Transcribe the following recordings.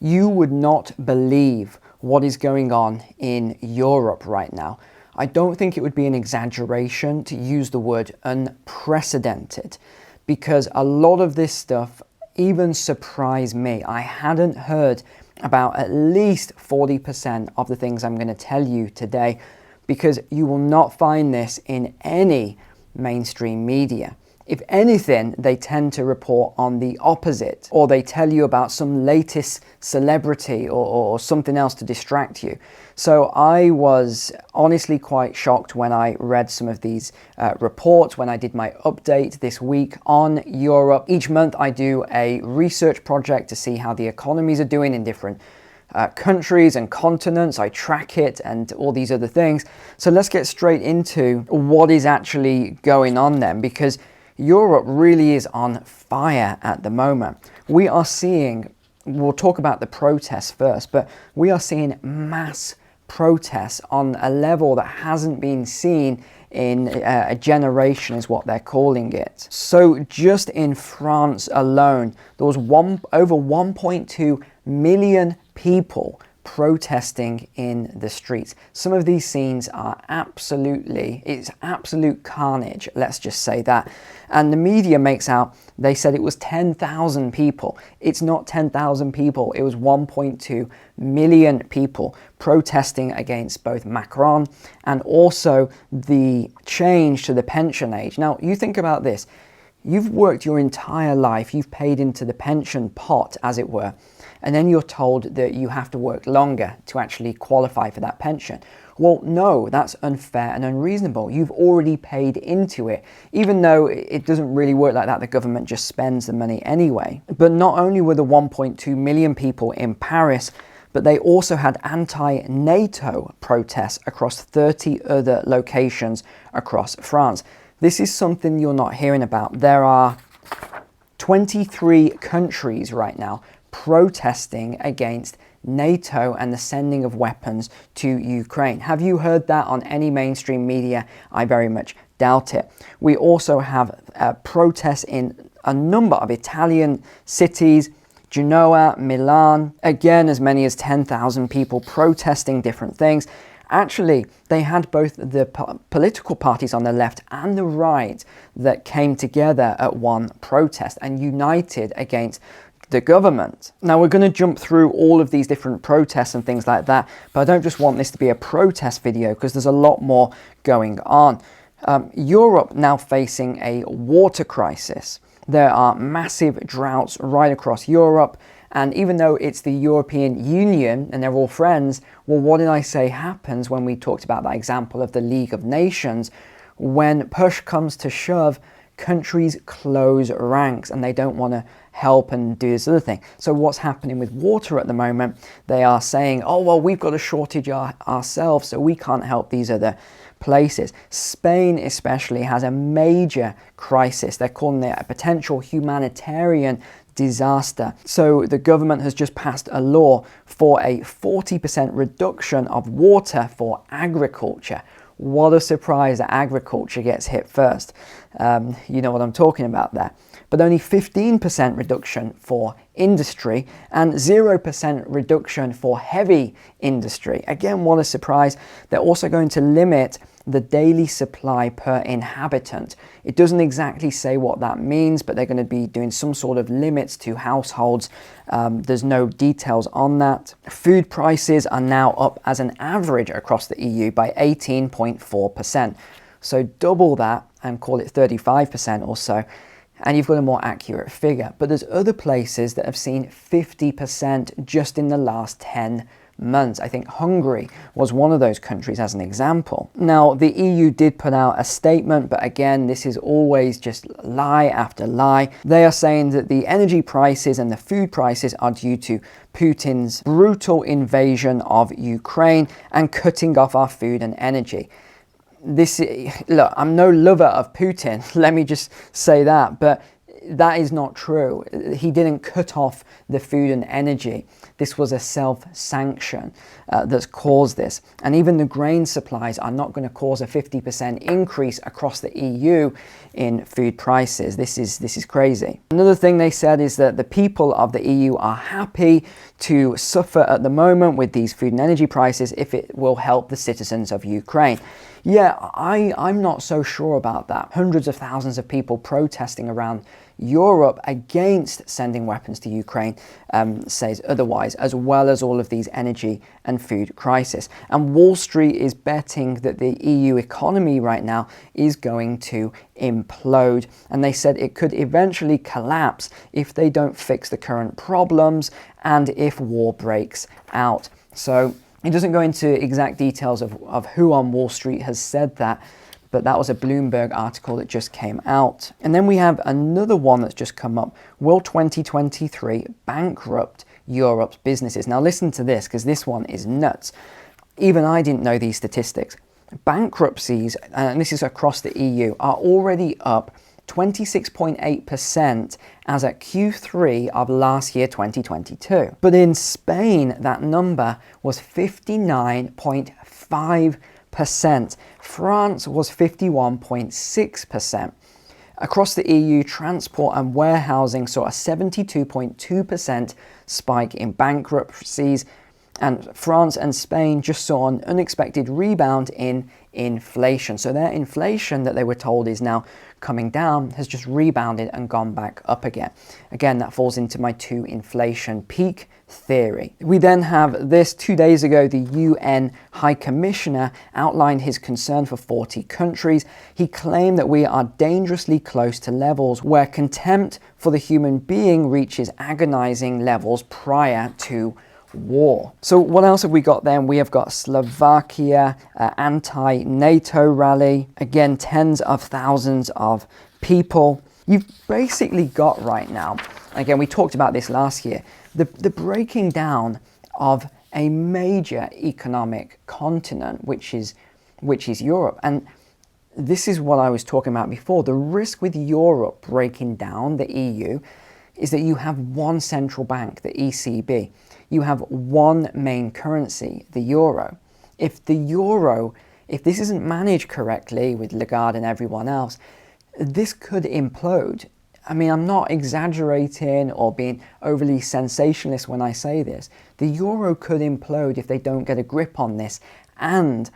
You would not believe what is going on in Europe right now. I don't think it would be an exaggeration to use the word unprecedented, because a lot of this stuff even surprised me. I hadn't heard about at least 40% of the things I'm going to tell you today, because you will not find this in any mainstream media. If anything, they tend to report on the opposite, or they tell you about some latest celebrity or something else to distract you. So I was honestly quite shocked when I read some of these reports, when I did my update this week on Europe. Each month I do a research project to see how the economies are doing in different countries and continents. I track it and all these other things. So let's get straight into what is actually going on then, because Europe really is on fire at the moment. We are seeing, we'll talk about the protests first, but we are seeing mass protests on a level that hasn't been seen in a generation, is what they're calling it. So just in France alone, there was over 1.2 million people protesting in the streets. Some of these scenes are it's absolute carnage, let's just say that. And the media makes out, they said it was 10,000 people. It's not 10,000 people, it was 1.2 million people protesting against both Macron and also the change to the pension age. Now, you think about this. You've worked your entire life, you've paid into the pension pot, as it were, and then you're told that you have to work longer to actually qualify for that pension. Well, no, that's unfair and unreasonable. You've already paid into it, even though it doesn't really work like that. The government just spends the money anyway. But not only were the 1.2 million people in Paris, but they also had anti-NATO protests across 30 other locations across France. This is something you're not hearing about. There are 23 countries right now protesting against NATO and the sending of weapons to Ukraine. Have you heard that on any mainstream media? I very much doubt it. We also have protests in a number of Italian cities, Genoa, Milan, again as many as 10,000 people protesting different things. Actually, they had both the political parties on the left and the right that came together at one protest and united against the government. Now, we're going to jump through all of these different protests and things like that, but I don't just want this to be a protest video, because there's a lot more going on. Europe now facing a water crisis. There are massive droughts right across Europe, and even though it's the European Union and they're all friends, well, what did I say happens when we talked about that example of the League of Nations? When push comes to shove, countries close ranks and they don't want to help and do this other thing. So what's happening with water at the moment? They are saying, oh, well, we've got a shortage ourselves, so we can't help these other places. Spain especially has a major crisis. They're calling it a potential humanitarian disaster. So the government has just passed a law for a 40% reduction of water for agriculture. What a surprise that agriculture gets hit first. You know what I'm talking about there. But only 15% reduction for industry and 0% reduction for heavy industry. Again, what a surprise. They're also going to limit the daily supply per inhabitant. It doesn't exactly say what that means, but they're going to be doing some sort of limits to households. There's no details on that. Food prices are now up as an average across the EU by 18.4%. So double that and call it 35% or so, and you've got a more accurate figure. But there's other places that have seen 50% just in the last 10 months. I think Hungary was one of those countries as an example. Now, the EU did put out a statement, but again, this is always just lie after lie. They are saying that the energy prices and the food prices are due to Putin's brutal invasion of Ukraine and cutting off our food and energy. Look, I'm no lover of Putin, let me just say that, but that is not true. He didn't cut off the food and energy. This was a self-sanction that's caused this. And even the grain supplies are not going to cause a 50% increase across the EU in food prices. This is crazy. Another thing they said is that the people of the EU are happy to suffer at the moment with these food and energy prices if it will help the citizens of Ukraine. Yeah, I'm not so sure about that. Hundreds of thousands of people protesting around Europe against sending weapons to Ukraine says otherwise, as well as all of these energy and food crisis. And Wall Street is betting that the EU economy right now is going to implode. And they said it could eventually collapse if they don't fix the current problems and if war breaks out. So it doesn't go into exact details of who on Wall Street has said that, but that was a Bloomberg article that just came out. And then we have another one that's just come up. Will 2023 bankrupt Europe's businesses? Now listen to this, because this one is nuts. Even I didn't know these statistics. Bankruptcies, and this is across the EU, are already up 26.8% as at Q3 of last year, 2022. But in Spain, that number was 59.5%. France was 51.6%. Across the EU, transport and warehousing saw a 72.2% spike in bankruptcies, and France and Spain just saw an unexpected rebound in inflation. So their inflation that they were told is now coming down has just rebounded and gone back up again. Again, that falls into my two inflation peak theory. We then have this 2 days ago, the UN High Commissioner outlined his concern for 40 countries. He claimed that we are dangerously close to levels where contempt for the human being reaches agonizing levels prior to war. So what else have we got then? We have got Slovakia, anti-NATO rally. Again, tens of thousands of people. You've basically got right now, again, we talked about this last year, the breaking down of a major economic continent, which is Europe. And this is what I was talking about before. The risk with Europe breaking down, the EU, is that you have one central bank, the ECB. You have one main currency, the euro. If this isn't managed correctly with Lagarde and everyone else, this could implode. I mean, I'm not exaggerating or being overly sensationalist when I say this. The euro could implode if they don't get a grip on this and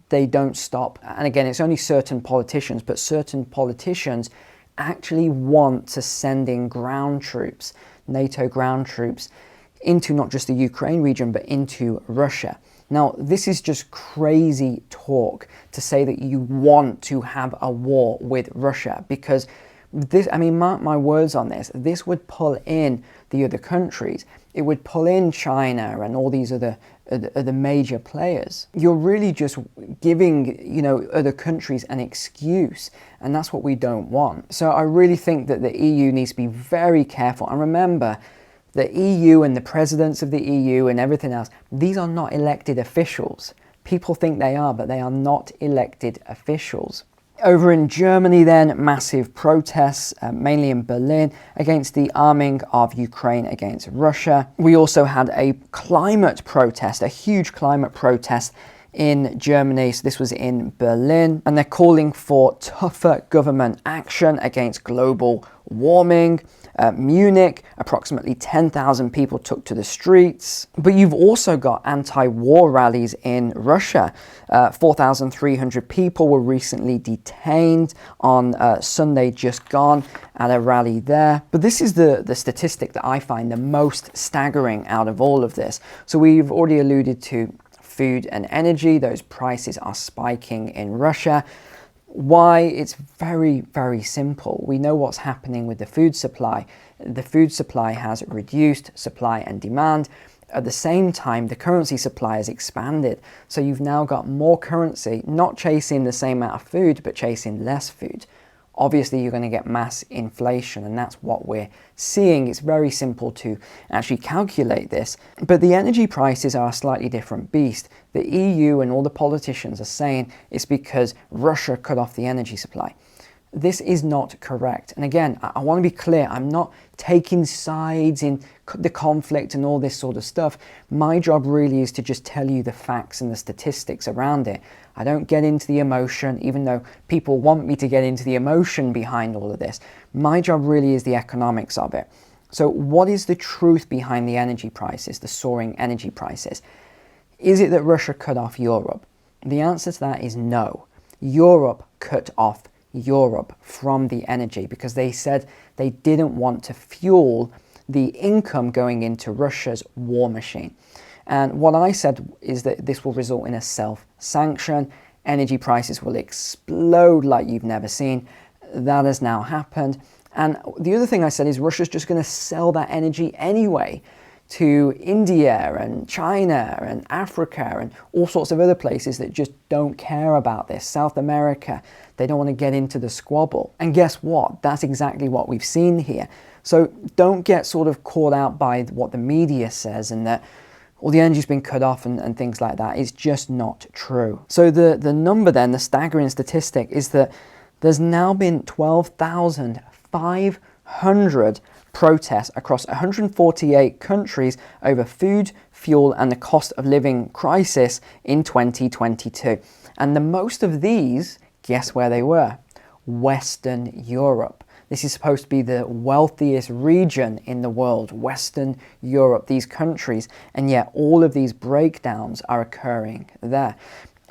they don't stop. And again, it's only certain politicians, but certain politicians actually want to send in ground troops, NATO ground troops, into not just the Ukraine region, but into Russia. Now, this is just crazy talk to say that you want to have a war with Russia, because this, I mean, mark my words on this, this would pull in the other countries. It would pull in China and all these other major players. You're really just giving, other countries an excuse, and that's what we don't want. So I really think that the EU needs to be very careful. And remember, the EU and the presidents of the EU and everything else, these are not elected officials. People think they are, but they are not elected officials. Over in Germany then, massive protests, mainly in Berlin, against the arming of Ukraine against Russia. We also had a climate protest, a huge climate protest in Germany. So this was in Berlin, and they're calling for tougher government action against global warming. Munich, approximately 10,000 people took to the streets. But you've also got anti-war rallies in Russia. 4,300 people were recently detained on Sunday just gone at a rally there. But this is the statistic that I find the most staggering out of all of this. So we've already alluded to food and energy. Those prices are spiking in Russia. Why? It's very, very simple. We know what's happening with the food supply. The food supply has reduced supply and demand. At the same time, the currency supply has expanded. So you've now got more currency, not chasing the same amount of food, but chasing less food. Obviously, you're going to get mass inflation, and that's what we're seeing. It's very simple to actually calculate this. But the energy prices are a slightly different beast. The EU and all the politicians are saying it's because Russia cut off the energy supply. This is not correct. And again, I want to be clear, I'm not taking sides in the conflict and all this sort of stuff. My job really is to just tell you the facts and the statistics around it. I don't get into the emotion, even though people want me to get into the emotion behind all of this. My job really is the economics of it. So what is the truth behind the energy prices, the soaring energy prices? Is it that Russia cut off Europe? The answer to that is no. Europe cut off Europe from the energy because they said they didn't want to fuel the income going into Russia's war machine. And what I said is that this will result in a self-sanction. Energy prices will explode like you've never seen. That has now happened. And the other thing I said is Russia's just going to sell that energy anyway to India and China and Africa and all sorts of other places that just don't care about this. South America, they don't want to get into the squabble. And guess what? That's exactly what we've seen here. So don't get sort of caught out by what the media says and that all the energy's been cut off and things like that. It's just not true. So the number then, the staggering statistic, is that there's now been 12,500 protests across 148 countries over food, fuel, and the cost of living crisis in 2022. And the most of these, guess where they were? Western Europe. This is supposed to be the wealthiest region in the world, Western Europe, these countries, and yet all of these breakdowns are occurring there.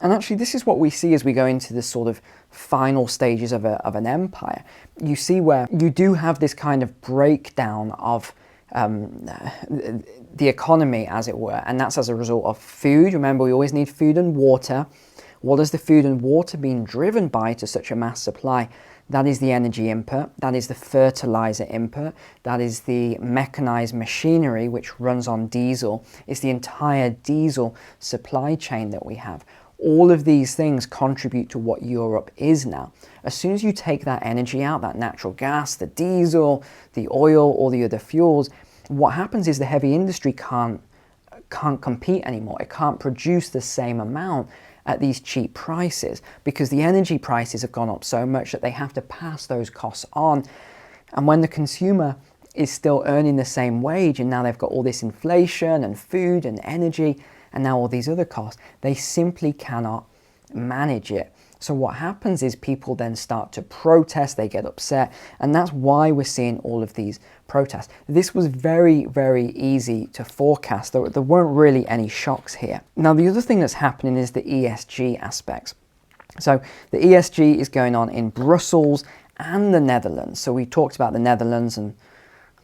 And actually, this is what we see as we go into the sort of final stages of an empire. You see where you do have this kind of breakdown of the economy, as it were, and that's as a result of food. Remember, we always need food and water. What has the food and water been driven by to such a mass supply? That is the energy input, that is the fertilizer input, that is the mechanized machinery which runs on diesel. It's the entire diesel supply chain that we have. All of these things contribute to what Europe is now. As soon as you take that energy out, that natural gas, the diesel, the oil, all the other fuels, what happens is the heavy industry can't compete anymore. It can't produce the same amount at these cheap prices because the energy prices have gone up so much that they have to pass those costs on. And when the consumer is still earning the same wage and now they've got all this inflation and food and energy and now all these other costs, they simply cannot manage it. So what happens is people then start to protest, they get upset, and that's why we're seeing all of these protests. This was very, very easy to forecast. There weren't really any shocks here. Now, the other thing that's happening is the ESG aspects. So the ESG is going on in Brussels and the Netherlands. So we talked about the Netherlands and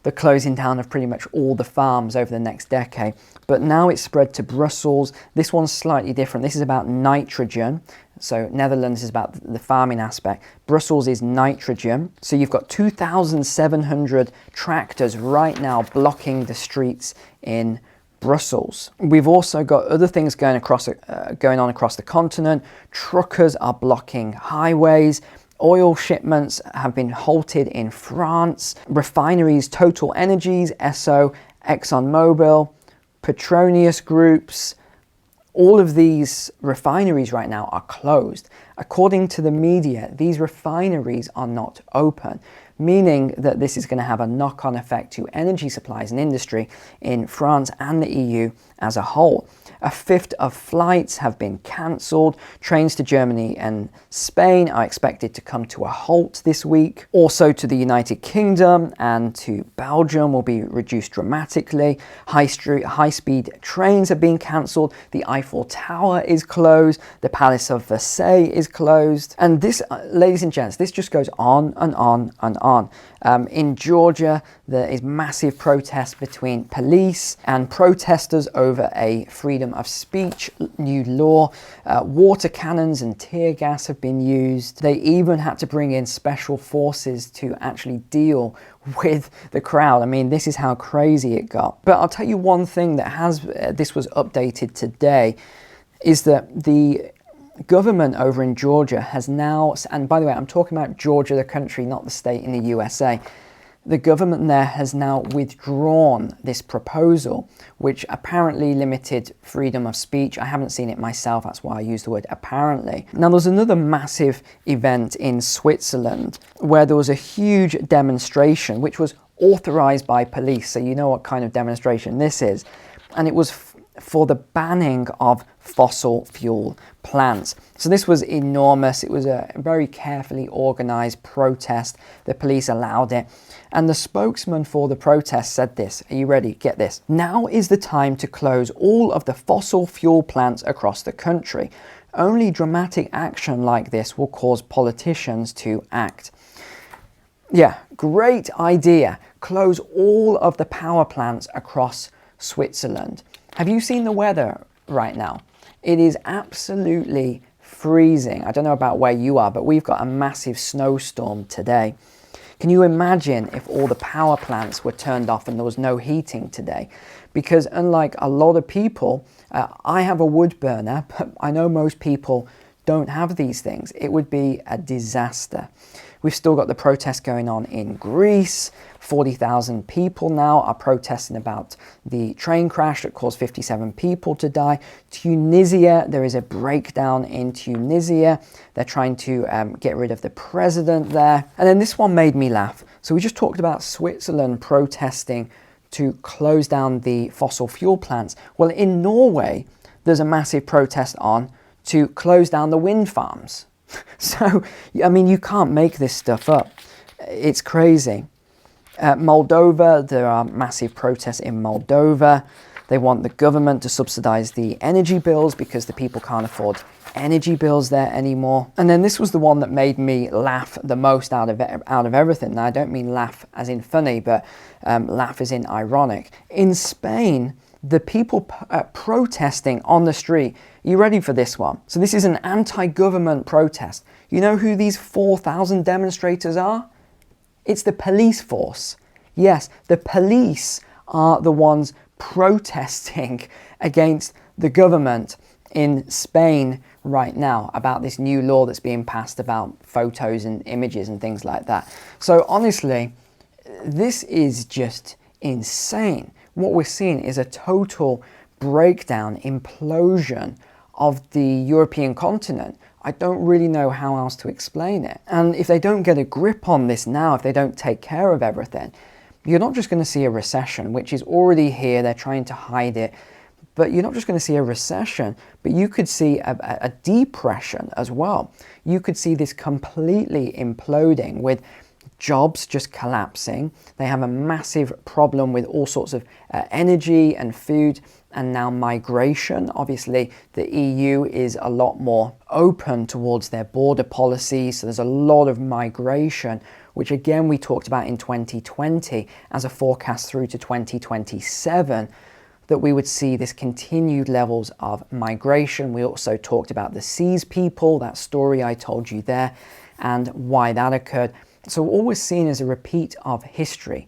the closing down of pretty much all the farms over the next decade. But now it's spread to Brussels. This one's slightly different. This is about nitrogen. So Netherlands is about the farming aspect. Brussels is nitrogen. So you've got 2,700 tractors right now blocking the streets in Brussels. We've also got other things going on across the continent. Truckers are blocking highways. Oil shipments have been halted in France. Refineries, Total Energies, Esso, ExxonMobil, Petronas groups, all of these refineries right now are closed. According to the media, these refineries are not open, meaning that this is going to have a knock-on effect to energy supplies and industry in France and the EU as a whole. A fifth of flights have been cancelled. Trains to Germany and Spain are expected to come to a halt this week. Also to the United Kingdom and to Belgium will be reduced dramatically. High-speed trains are being cancelled. The Eiffel Tower is closed. The Palace of Versailles is closed. And this, ladies and gents, this just goes on and on and on. In Georgia, there is massive protests between police and protesters over a freedom of speech new law. Water cannons and tear gas have been used. They even had to bring in special forces to actually deal with the crowd. I mean, this is how crazy it got. But I'll tell you one thing that this was updated today, is that the government over in Georgia has now, and by the way, I'm talking about Georgia, the country, not the state in the USA. The government there has now withdrawn this proposal, which apparently limited freedom of speech. I haven't seen it myself, that's why I use the word apparently. Now, there's another massive event in Switzerland where there was a huge demonstration, which was authorized by police. So you know what kind of demonstration this is. And it was for the banning of fossil fuel plants. So this was enormous. It was a very carefully organized protest. The police allowed it. And the spokesman for the protest said this. Are you ready? Get this. Now is the time to close all of the fossil fuel plants across the country. Only dramatic action like this will cause politicians to act. Yeah, great idea. Close all of the power plants across Switzerland. Have you seen the weather right now? It is absolutely freezing. I don't know about where you are, but we've got a massive snowstorm today. Can you imagine if all the power plants were turned off and there was no heating today? Because unlike a lot of people, I have a wood burner, but I know most people don't have these things. It would be a disaster. We've still got the protests going on in Greece. 40,000 people now are protesting about the train crash that caused 57 people to die. Tunisia, there is a breakdown in Tunisia. They're trying to get rid of the president there. And then this one made me laugh. So we just talked about Switzerland protesting to close down the fossil fuel plants. Well, in Norway, there's a massive protest on to close down the wind farms. So, I mean, you can't make this stuff up. It's crazy. Moldova, there are massive protests in Moldova. They want the government to subsidize the energy bills because the people can't afford energy bills there anymore. And then this was the one that made me laugh the most out of everything. Now, I don't mean laugh as in funny, but laugh as in ironic. In Spain, the people protesting on the street. Are you ready for this one? So this is an anti-government protest. You know who these 4,000 demonstrators are? It's the police force. Yes, the police are the ones protesting against the government in Spain right now about this new law that's being passed about photos and images and things like that. So honestly, this is just insane. What we're seeing is a total breakdown, implosion of the European continent. I don't really know how else to explain it. And if they don't get a grip on this now, if they don't take care of everything, you're not just going to see a recession, which is already here. They're trying to hide it. But you're not just going to see a recession, but you could see a depression as well. You could see this completely imploding with jobs just collapsing. They have a massive problem with all sorts of energy and food, and now migration. Obviously, the EU is a lot more open towards their border policy, so there's a lot of migration, which again we talked about in 2020 as a forecast through to 2027, that we would see this continued levels of migration. We also talked about the seas people, that story I told you there, and why that occurred. So all we're seeing is a repeat of history.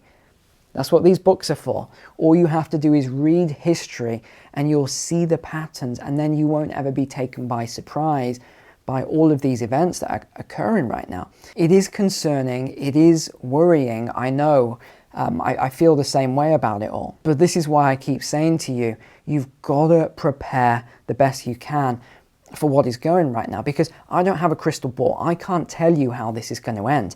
That's what these books are for. All you have to do is read history and you'll see the patterns, and then you won't ever be taken by surprise by all of these events that are occurring right now. It is concerning, it is worrying, I know. I feel the same way about it all. But this is why I keep saying to you, you've got to prepare the best you can for what is going right now, because I don't have a crystal ball. I can't tell you how this is going to end.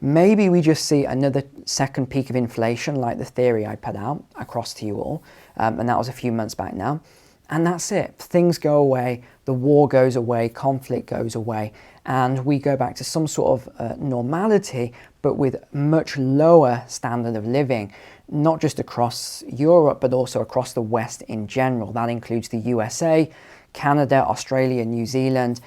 Maybe we just see another second peak of inflation like the theory I put out across to you all, and that was a few months back now. And that's it. Things go away, the war goes away, conflict goes away, and we go back to some sort of normality, but with much lower standard of living, not just across Europe, but also across the West in general. That includes the USA, Canada, Australia, New Zealand.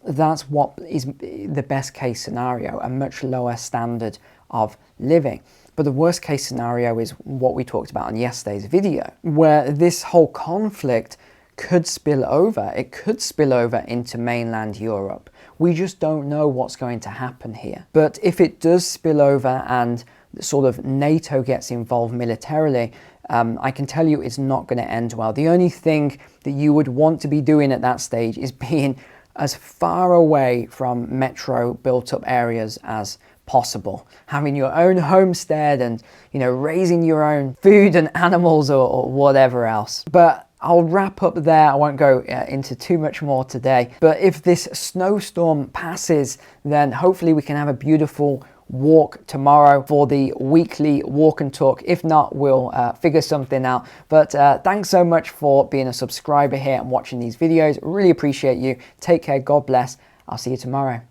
That's what is the best case scenario, a much lower standard of living. But the worst case scenario is what we talked about in yesterday's video, where this whole conflict could spill over. It could spill over into mainland Europe. We just don't know what's going to happen here. But if it does spill over and sort of NATO gets involved militarily, I can tell you it's not going to end well. The only thing that you would want to be doing at that stage is being as far away from metro built up areas as possible, having your own homestead and, you know, raising your own food and animals or whatever else. But I'll wrap up there. I won't go into too much more today. But if this snowstorm passes, then hopefully we can have a beautiful walk tomorrow for the weekly walk and talk. If not, we'll figure something out. But thanks so much for being a subscriber here and watching these videos. Really appreciate you. Take care. God bless. I'll see you tomorrow.